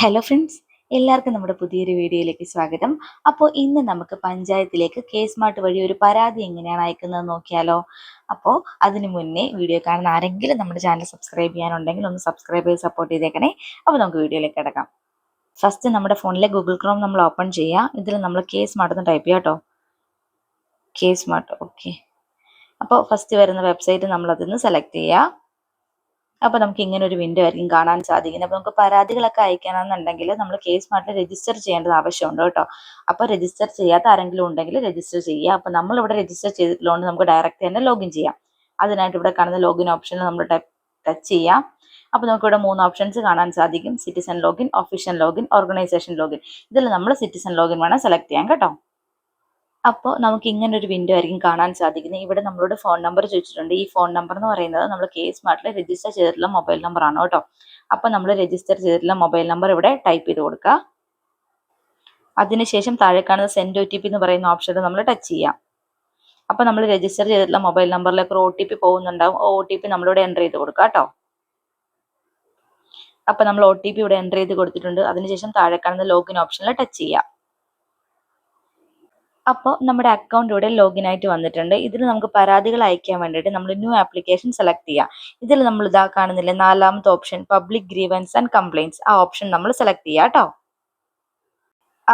Hello friends, എല്ലാവർക്കും നമ്മുടെ പുതിയൊരു വീഡിയോയിലേക്ക് സ്വാഗതം. അപ്പോൾ ഇന്ന് നമുക്ക് പഞ്ചായത്തിലേക്ക് കേസ്മാർട്ട് വഴി ഒരു പരാതി എങ്ങനെയാണ് അയക്കുന്നത് നോക്കിയാലോ. അപ്പോൾ അതിന് മുന്നേ വീഡിയോ കാണുന്ന ആരെങ്കിലും നമ്മുടെ ചാനൽ സബ്സ്ക്രൈബ് ചെയ്യാനുണ്ടെങ്കിൽ ഒന്ന് സബ്സ്ക്രൈബ് ചെയ്ത് സപ്പോർട്ട് ചെയ്തേക്കണേ. അപ്പോൾ നമുക്ക് വീഡിയോയിലേക്ക് കിടക്കാം. ഫസ്റ്റ് നമ്മുടെ ഫോണിലെ ഗൂഗിൾ ക്രോം നമ്മൾ ഓപ്പൺ ചെയ്യുക. ഇതിൽ നമ്മൾ കേസ്മാർട്ട് എന്ന് ടൈപ്പ് ചെയ്യാം കേട്ടോ. കേസ്മാർട്ട്, ഓക്കെ. അപ്പോൾ ഫസ്റ്റ് വരുന്ന വെബ്സൈറ്റ് നമ്മൾ അതിൽ നിന്ന് സെലക്ട് ചെയ്യുക. അപ്പോൾ നമുക്ക് ഇങ്ങനെ ഒരു വിൻഡോ ആയിരിക്കും കാണാൻ സാധിക്കുന്നത്. അപ്പോൾ നമുക്ക് പരാതികളൊക്കെ അയക്കണമെന്നുണ്ടെങ്കിൽ നമ്മൾ കേസ്മാർട്ടിൽ രജിസ്റ്റർ ചെയ്യേണ്ടത് ആവശ്യമുണ്ട് കേട്ടോ. അപ്പോൾ രജിസ്റ്റർ ചെയ്യാത്ത ആരെങ്കിലും ഉണ്ടെങ്കിൽ രജിസ്റ്റർ ചെയ്യുക. അപ്പോൾ നമ്മളിവിടെ രജിസ്റ്റർ ചെയ്തിട്ടുള്ളതുകൊണ്ട് നമുക്ക് ഡയറക്റ്റ് തന്നെ ലോഗിൻ ചെയ്യാം. അതിനായിട്ട് ഇവിടെ കാണുന്ന ലോഗിൻ ഓപ്ഷനിൽ നമ്മൾ ടച്ച് ചെയ്യാം. അപ്പോൾ നമുക്കിവിടെ 3 ഓപ്ഷൻസ് കാണാൻ സാധിക്കും: citizen login, official login, organisation login. ഇതിൽ നമ്മൾ സിറ്റിസൺ ലോഗിൻ വേണം സെലക്ട് ചെയ്യാൻ കേട്ടോ. അപ്പോൾ നമുക്ക് ഇങ്ങനെ ഒരു വിൻഡോ ആയിരിക്കും കാണാൻ സാധിക്കുന്നത്. ഇവിടെ നമ്മളോട് ഫോൺ നമ്പർ ചോദിച്ചിട്ടുണ്ട്. ഈ ഫോൺ നമ്പർ എന്ന് പറയുന്നത് നമ്മൾ കേസ്മാർട്ടിൽ രജിസ്റ്റർ ചെയ്തിട്ടുള്ള മൊബൈൽ നമ്പർ ആണ് കേട്ടോ. അപ്പോൾ നമ്മൾ രജിസ്റ്റർ ചെയ്തിട്ടുള്ള മൊബൈൽ നമ്പർ ഇവിടെ ടൈപ്പ് ചെയ്ത് കൊടുക്കുക. അതിനുശേഷം താഴെ കാണുന്ന സെൻഡ് OTP എന്ന് പറയുന്ന ഓപ്ഷനിൽ നമ്മൾ ടച്ച് ചെയ്യാം. അപ്പോൾ നമ്മൾ രജിസ്റ്റർ ചെയ്തിട്ടുള്ള മൊബൈൽ നമ്പറിലേക്ക് ഒരു OTP പോകുന്നുണ്ടാവും. OTP നമ്മളിവിടെ എൻ്റർ ചെയ്ത് കൊടുക്കുക കേട്ടോ. അപ്പോൾ നമ്മൾ OTP ഇവിടെ എൻ്റർ ചെയ്ത് കൊടുത്തിട്ടുണ്ട്. അതിനുശേഷം താഴെ കാണുന്ന ലോഗിൻ ഓപ്ഷനിൽ ടച്ച് ചെയ്യാം. അപ്പോൾ നമ്മുടെ അക്കൗണ്ട് ഇവിടെ ലോഗിൻ ആയിട്ട് വന്നിട്ടുണ്ട്. ഇതിൽ നമുക്ക് പരാതികൾ അയക്കാൻ വേണ്ടിയിട്ട് നമ്മൾ ന്യൂ ആപ്ലിക്കേഷൻ സെലക്ട് ചെയ്യാം. ഇതിൽ നമ്മൾ ഇതാ കാണുന്നില്ലേ 4ാമത്തെ option public grievances and complaints. ആ ഓപ്ഷൻ നമ്മൾ സെലക്ട് ചെയ്യാം കേട്ടോ.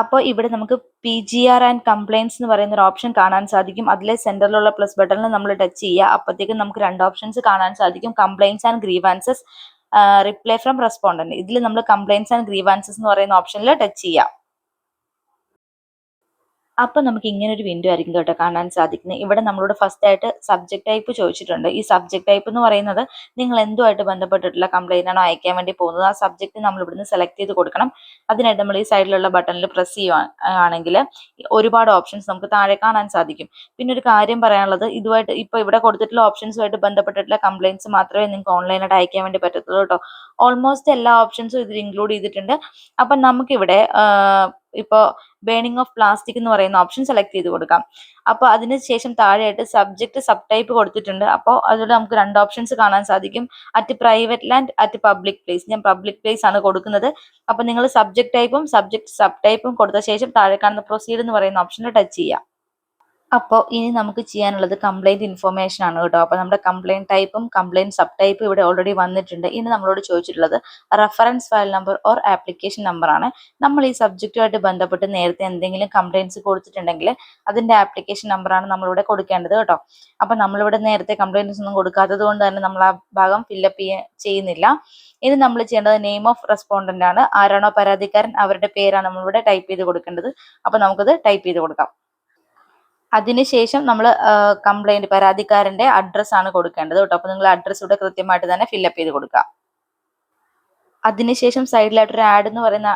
അപ്പോൾ ഇവിടെ നമുക്ക് PGR ആൻഡ് കംപ്ലയിൻറ്റ്സ് എന്ന് പറയുന്ന ഒരു ഓപ്ഷൻ കാണാൻ സാധിക്കും. അതിലെ സെന്ററിലുള്ള പ്ലസ് ബട്ടണിൽ നമ്മൾ ടച്ച് ചെയ്യുക. അപ്പോഴത്തേക്കും നമുക്ക് 2 ഓപ്ഷൻസ് കാണാൻ സാധിക്കും: complaints and grievances, reply from respondent. ഇതിൽ നമ്മൾ കംപ്ലയിൻറ്റ്സ് ആൻഡ് ഗ്രീവാൻസസ് എന്ന് പറയുന്ന ഓപ്ഷനിൽ ടച്ച് ചെയ്യാം. അപ്പോൾ നമുക്ക് ഇങ്ങനെ ഒരു വിൻഡോ ആയിരിക്കും കേട്ടോ കാണാൻ സാധിക്കുന്നത്. ഇവിടെ നമ്മളോട് ഫസ്റ്റ് ആയിട്ട് സബ്ജക്ട് ടൈപ്പ് ചോദിച്ചിട്ടുണ്ട്. ഈ സബ്ജക്ട് ടൈപ്പ് എന്ന് പറയുന്നത് നിങ്ങൾ എന്തുമായിട്ട് ബന്ധപ്പെട്ടിട്ടുള്ള കംപ്ലൈൻ്റ് ആണോ അയക്കാൻ വേണ്ടി പോകുന്നത്, ആ സബ്ജക്റ്റ് നമ്മൾ ഇവിടുന്ന് സെലക്ട് ചെയ്ത് കൊടുക്കണം. അതിനായിട്ട് നമ്മൾ ഈ സൈഡിലുള്ള ബട്ടണിൽ പ്രസ് ചെയ്യുകയാണെങ്കിൽ ഒരുപാട് ഓപ്ഷൻസ് നമുക്ക് താഴെ കാണാൻ സാധിക്കും. പിന്നെ ഒരു കാര്യം പറയാനുള്ളത്, ഇതുമായിട്ട് ഇപ്പോൾ ഇവിടെ കൊടുത്തിട്ടുള്ള ഓപ്ഷൻസുമായിട്ട് ബന്ധപ്പെട്ടിട്ടുള്ള കംപ്ലയിൻറ്റ്സ് മാത്രമേ നിങ്ങൾക്ക് ഓൺലൈനായിട്ട് അയക്കാൻ വേണ്ടി പറ്റത്തുള്ളൂ കേട്ടോ. ഓൾമോസ്റ്റ് എല്ലാ ഓപ്ഷൻസും ഇതിൽ ഇൻക്ലൂഡ് ചെയ്തിട്ടുണ്ട്. അപ്പം നമുക്കിവിടെ ഇപ്പോൾ ബേണിംഗ് ഓഫ് പ്ലാസ്റ്റിക് എന്ന് പറയുന്ന ഓപ്ഷൻ സെലക്ട് ചെയ്ത് കൊടുക്കാം. അപ്പോൾ അതിനുശേഷം താഴെയായിട്ട് സബ്ജക്ട് സബ് ടൈപ്പ് കൊടുത്തിട്ടുണ്ട്. അപ്പോൾ അതിൽ നമുക്ക് 2 ഓപ്ഷൻസ് കാണാൻ സാധിക്കും: at private land, at public place. ഞാൻ പബ്ലിക് പ്ലേസ് ആണ് കൊടുക്കുന്നത്. അപ്പോൾ നിങ്ങൾ സബ്ജക്ട് ടൈപ്പും സബ്ജക്ട് സബ് ടൈപ്പും കൊടുത്ത ശേഷം താഴെ കാണുന്ന പ്രൊസീഡ് എന്ന് പറയുന്ന ഓപ്ഷനിൽ ടച്ച് ചെയ്യാം. അപ്പോൾ ഇനി നമുക്ക് ചെയ്യാനുള്ളത് കംപ്ലൈൻറ്റ് ഇൻഫർമേഷൻ ആണ് കേട്ടോ. അപ്പോൾ നമ്മുടെ കംപ്ലൈൻറ്റ് ടൈപ്പും കംപ്ലൈൻറ്റ് സബ് ടൈപ്പും ഇവിടെ ഓൾറെഡി വന്നിട്ടുണ്ട്. ഇനി നമ്മളോട് ചോദിച്ചിട്ടുള്ളത് reference file number or application number ആണ്. നമ്മൾ ഈ സബ്ജക്റ്റുമായിട്ട് ബന്ധപ്പെട്ട് നേരത്തെ എന്തെങ്കിലും കംപ്ലയിൻറ്റ്സ് കൊടുത്തിട്ടുണ്ടെങ്കിൽ അതിൻ്റെ ആപ്ലിക്കേഷൻ നമ്പറാണ് നമ്മളിവിടെ കൊടുക്കേണ്ടത് കേട്ടോ. അപ്പോൾ നമ്മളിവിടെ നേരത്തെ കംപ്ലയിൻറ്റ്സ് ഒന്നും കൊടുക്കാത്തത് കൊണ്ട് തന്നെ നമ്മൾ ആ ഭാഗം ഫില്ലപ്പ് ചെയ്യുന്നില്ല. ഇനി നമ്മൾ ചെയ്യേണ്ടത് നെയിം ഓഫ് റെസ്പോണ്ടന്റ് ആണ്. ആരാണോ പരാതിക്കാരൻ അവരുടെ പേരാണ് നമ്മളിവിടെ ടൈപ്പ് ചെയ്ത് കൊടുക്കേണ്ടത്. അപ്പോൾ നമുക്കത് ടൈപ്പ് ചെയ്ത് കൊടുക്കാം. അതിനുശേഷം നമ്മൾ കംപ്ലൈൻറ്റ് പരാതിക്കാരൻ്റെ അഡ്രസ്സാണ് കൊടുക്കേണ്ടത് കേട്ടോ. അപ്പോൾ നിങ്ങൾ അഡ്രസ്സ് ഇവിടെ കൃത്യമായിട്ട് തന്നെ ഫില്ലപ്പ് ചെയ്ത് കൊടുക്കുക. അതിനുശേഷം സൈഡിലായിട്ടൊരു ആഡ് എന്ന് പറയുന്ന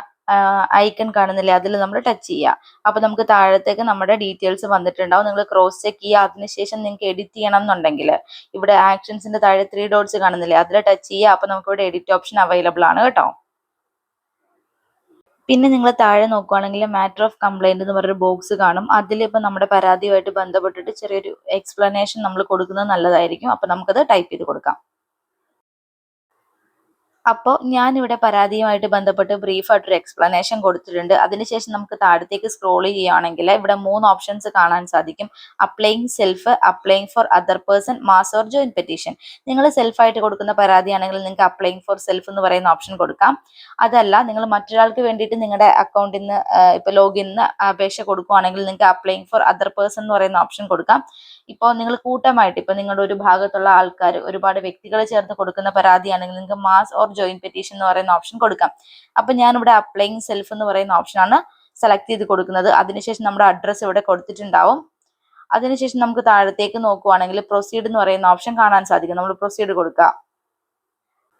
ഐക്കൺ കാണുന്നില്ലേ, അതിൽ നമ്മൾ ടച്ച് ചെയ്യുക. അപ്പോൾ നമുക്ക് താഴത്തേക്ക് നമ്മുടെ ഡീറ്റെയിൽസ് വന്നിട്ടുണ്ടാവും. നിങ്ങൾ ക്രോസ് ചെക്ക് ചെയ്യുക. അതിനുശേഷം നിങ്ങൾക്ക് എഡിറ്റ് ചെയ്യണം എന്നുണ്ടെങ്കിൽ ഇവിടെ ആക്ഷൻസിൻ്റെ താഴെ 3 ഡോട്ട്സ് കാണുന്നില്ലേ, അതിൽ ടച്ച് ചെയ്യുക. അപ്പോൾ നമുക്ക് ഇവിടെ എഡിറ്റ് ഓപ്ഷൻ അവൈലബിൾ ആണ് കേട്ടോ. പിന്നെ നിങ്ങൾ താഴെ നോക്കുകയാണെങ്കിൽ മാറ്റർ ഓഫ് കംപ്ലൈൻറ്റ് എന്ന് പറഞ്ഞൊരു ബോക്സ് കാണും. അതിലിപ്പോൾ നമ്മുടെ പരാതിയുമായിട്ട് ബന്ധപ്പെട്ടിട്ട് ചെറിയൊരു എക്സ്പ്ലനേഷൻ നമ്മൾ കൊടുക്കുന്നത് നല്ലതായിരിക്കും. അപ്പോൾ നമുക്കത് ടൈപ്പ് ചെയ്ത് കൊടുക്കാം. അപ്പോൾ ഞാനിവിടെ പരാതിയുമായിട്ട് ബന്ധപ്പെട്ട് ബ്രീഫായിട്ടൊരു എക്സ്പ്ലനേഷൻ കൊടുത്തിട്ടുണ്ട്. അതിനുശേഷം നമുക്ക് താഴത്തേക്ക് സ്ക്രോൾ ചെയ്യുകയാണെങ്കിൽ ഇവിടെ 3 ഓപ്ഷൻസ് കാണാൻ സാധിക്കും: applying self, applying for other person, mass or joint petition. നിങ്ങൾ സെൽഫായിട്ട് കൊടുക്കുന്ന പരാതിയാണെങ്കിൽ നിങ്ങൾക്ക് അപ്ലൈയിങ് ഫോർ സെൽഫ് എന്ന് പറയുന്ന ഓപ്ഷൻ കൊടുക്കാം. അതല്ല, നിങ്ങൾ മറ്റൊരാൾക്ക് വേണ്ടിയിട്ട് നിങ്ങളുടെ അക്കൗണ്ടിൽ നിന്ന് ഇപ്പോൾ ലോഗിന്ന് അപേക്ഷ കൊടുക്കുകയാണെങ്കിൽ നിങ്ങൾക്ക് അപ്ലൈയിങ് ഫോർ അതർ പേഴ്സൺ എന്ന് പറയുന്ന ഓപ്ഷൻ കൊടുക്കാം. ഇപ്പോൾ നിങ്ങൾ കൂട്ടമായിട്ട് ഇപ്പോൾ നിങ്ങളുടെ ഒരു ഭാഗത്തുള്ള ആൾക്കാർ ഒരുപാട് വ്യക്തികൾ ചേർന്ന് കൊടുക്കുന്ന പരാതിയാണെങ്കിൽ നിങ്ങൾക്ക് മാസ് ഓർ ജോയിന്റ് പെറ്റീഷൻ എന്ന് പറയുന്ന ഓപ്ഷൻ കൊടുക്കാം. അപ്പോൾ ഞാനിവിടെ അപ്ലൈയിങ് സെൽഫ് എന്ന് പറയുന്ന ഓപ്ഷനാണ് സെലക്ട് ചെയ്ത് കൊടുക്കുന്നത്. അതിനുശേഷം നമ്മുടെ അഡ്രസ്സ് ഇവിടെ കൊടുത്തിട്ടുണ്ടാവും. അതിനുശേഷം നമുക്ക് താഴത്തേക്ക് നോക്കുവാണെങ്കിൽ പ്രൊസീഡ് എന്ന് പറയുന്ന ഓപ്ഷൻ കാണാൻ സാധിക്കും. നമ്മൾ പ്രൊസീഡ് കൊടുക്കുക.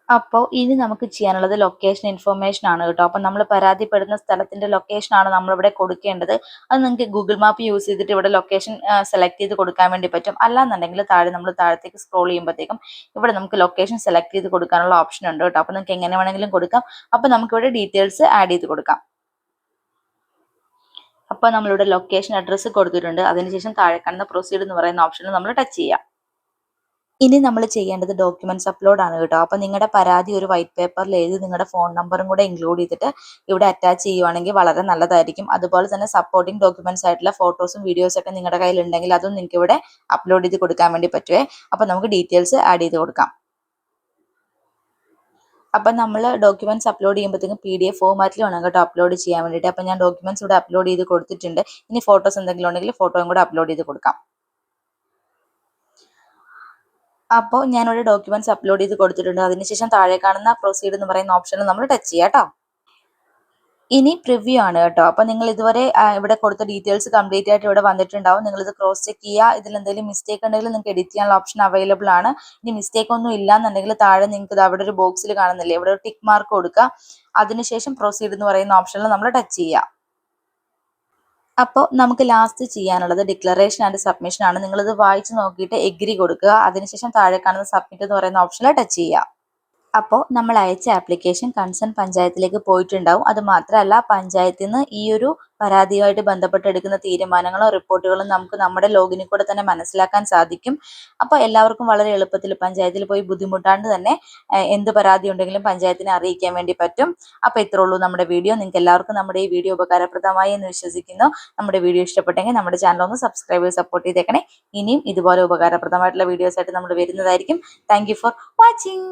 അപ്പോൾ ഇനി നമുക്ക് ചെയ്യാനുള്ളത് ലൊക്കേഷൻ ഇൻഫർമേഷൻ ആണ് കേട്ടോ. അപ്പോൾ നമ്മൾ പരാതിപ്പെടുന്ന സ്ഥലത്തിൻ്റെ ലൊക്കേഷനാണ് നമ്മളിവിടെ കൊടുക്കേണ്ടത്. അത് നിങ്ങൾക്ക് ഗൂഗിൾ മാപ്പ് യൂസ് ചെയ്തിട്ട് ഇവിടെ ലൊക്കേഷൻ സെലക്ട് ചെയ്ത് കൊടുക്കാൻ വേണ്ടി പറ്റും. അല്ലാന്നുണ്ടെങ്കിൽ നമ്മൾ താഴത്തേക്ക് സ്ക്രോൾ ചെയ്യുമ്പോഴത്തേക്കും ഇവിടെ നമുക്ക് ലൊക്കേഷൻ സെലക്ട് ചെയ്ത് കൊടുക്കാനുള്ള ഓപ്ഷൻ ഉണ്ട് കേട്ടോ. അപ്പോൾ നിങ്ങൾക്ക് എങ്ങനെ വേണമെങ്കിലും കൊടുക്കാം. അപ്പോൾ നമുക്കിവിടെ ഡീറ്റെയിൽസ് ആഡ് ചെയ്ത് കൊടുക്കാം. അപ്പോൾ നമ്മളിവിടെ ലൊക്കേഷൻ അഡ്രസ്സ് കൊടുത്തിട്ടുണ്ട്. അതിനുശേഷം താഴെ കാണുന്ന പ്രൊസീഡ് എന്ന് പറയുന്ന ഓപ്ഷനിൽ നമ്മൾ ടച്ച് ചെയ്യാം. ഇനി നമ്മൾ ചെയ്യേണ്ടത് ഡോക്യുമെന്റ്സ് അപ്ലോഡ് ആണ് കേട്ടോ. അപ്പോൾ നിങ്ങളുടെ പരാതി ഒരു വൈറ്റ് പേപ്പറിൽ എഴുതി നിങ്ങളുടെ ഫോൺ നമ്പറും കൂടെ ഇൻക്ലൂഡ് ചെയ്തിട്ട് ഇവിടെ അറ്റാച്ച് ചെയ്യുവാണെങ്കിൽ വളരെ നല്ലതായിരിക്കും. അതുപോലെ തന്നെ സപ്പോർട്ടിംഗ് ഡോക്യുമെന്റ്സ് ആയിട്ടുള്ള ഫോട്ടോസും വീഡിയോസും ഒക്കെ നിങ്ങളുടെ കയ്യിൽ ഉണ്ടെങ്കിൽ അതും നിങ്ങൾക്ക് ഇവിടെ അപ്ലോഡ് ചെയ്ത് കൊടുക്കാൻ വേണ്ടി പറ്റുമേ. അപ്പോൾ നമുക്ക് ഡീറ്റെയിൽസ് ആഡ് ചെയ്ത് കൊടുക്കാം. അപ്പം നമ്മൾ ഡോക്യുമെന്റ്സ് അപ്ലോഡ് ചെയ്യുമ്പോഴത്തേക്കും PDF ഫോർമാറ്റിൽ വേണം കേട്ടോ അപ്ലോഡ് ചെയ്യാൻ വേണ്ടിയിട്ട്. അപ്പം ഞാൻ ഡോക്യുമെന്റ്സ് ഇവിടെ അപ്ലോഡ് ചെയ്ത് കൊടുത്തിട്ടുണ്ട്. ഇനി ഫോട്ടോസ് എന്തെങ്കിലും ഉണ്ടെങ്കിൽ ഫോട്ടോയും കൂടെ അപ്ലോഡ് ചെയ്ത് കൊടുക്കാം. അപ്പോൾ ഞാനിവിടെ ഡോക്യുമെന്റ്സ് അപ്ലോഡ് ചെയ്ത് കൊടുത്തിട്ടുണ്ട്. അതിനുശേഷം താഴെ കാണുന്ന പ്രൊസീഡ് എന്ന് പറയുന്ന ഓപ്ഷനിൽ നമ്മൾ ടച്ച് ചെയ്യാം കേട്ടോ. ഇനി പ്രിവ്യൂ ആണ് കേട്ടോ. അപ്പോൾ നിങ്ങൾ ഇതുവരെ ഇവിടെ കൊടുത്ത ഡീറ്റെയിൽസ് കംപ്ലീറ്റ് ആയിട്ട് ഇവിടെ വന്നിട്ടുണ്ടാവും. നിങ്ങളിത് ക്രോസ് ചെക്ക് ചെയ്യുക. ഇതിൽ എന്തെങ്കിലും മിസ്റ്റേക്ക് ഉണ്ടെങ്കിൽ നിങ്ങൾക്ക് എഡിറ്റ് ചെയ്യാനുള്ള ഓപ്ഷൻ അവൈലബിൾ ആണ്. ഇനി മിസ്റ്റേക്ക് ഒന്നും ഇല്ലാന്നുണ്ടെങ്കിൽ താഴെ നിങ്ങൾക്ക് ഇത് അവിടെ ഒരു ബോക്സിൽ കാണുന്നില്ലേ, ഇവിടെ ഒരു ടിക്ക് മാർക്ക് കൊടുക്കുക. അതിനുശേഷം പ്രൊസീഡ് എന്ന് പറയുന്ന ഓപ്ഷനിൽ നമ്മൾ ടച്ച് ചെയ്യുക. അപ്പോൾ നമുക്ക് ലാസ്റ്റ് ചെയ്യാനുള്ളത് ഡിക്ലറേഷൻ ആൻഡ് സബ്മിഷൻ ആണ്. നിങ്ങളിത് വായിച്ച് നോക്കിയിട്ട് എഗ്രി കൊടുക്കുക. അതിനുശേഷം താഴെ കാണുന്ന സബ്മിറ്റ് എന്ന് പറയുന്ന ഓപ്ഷനിൽ ടച്ച് ചെയ്യുക. അപ്പോൾ നമ്മൾ അയച്ച ആപ്ലിക്കേഷൻ കൺസേൺ പഞ്ചായത്തിലേക്ക് പോയിട്ടുണ്ടാവും. അത് മാത്രമല്ല പഞ്ചായത്തിൽ നിന്ന് ഈ ഒരു പരാതിയുമായിട്ട് ബന്ധപ്പെട്ട് എടുക്കുന്ന തീരുമാനങ്ങളും റിപ്പോർട്ടുകളും നമുക്ക് നമ്മുടെ ലോഗിനിൽ കൂടെ തന്നെ മനസ്സിലാക്കാൻ സാധിക്കും. അപ്പോൾ എല്ലാവർക്കും വളരെ എളുപ്പത്തിൽ പഞ്ചായത്തിൽ പോയി ബുദ്ധിമുട്ടാണ്ട് തന്നെ എന്ത് പരാതി ഉണ്ടെങ്കിലും പഞ്ചായത്തിനെ അറിയിക്കാൻ വേണ്ടി പറ്റും. അപ്പോൾ ഇത്രേ ഉള്ളൂ നമ്മുടെ വീഡിയോ. നിങ്ങൾക്ക് എല്ലാവർക്കും നമ്മുടെ ഈ വീഡിയോ ഉപകാരപ്രദമായി എന്ന് വിശ്വസിക്കുന്നു. നമ്മുടെ വീഡിയോ ഇഷ്ടപ്പെട്ടെങ്കിൽ നമ്മുടെ ചാനൽ ഒന്ന് സബ്സ്ക്രൈബ് ചെയ്ത് സപ്പോർട്ട് ചെയ്തേക്കണേ. ഇനിയും ഇതുപോലെ ഉപകാരപ്രദമായിട്ടുള്ള വീഡിയോസ് ആയിട്ട് നമ്മൾ വരുന്നതായിരിക്കും. Thank you for watching.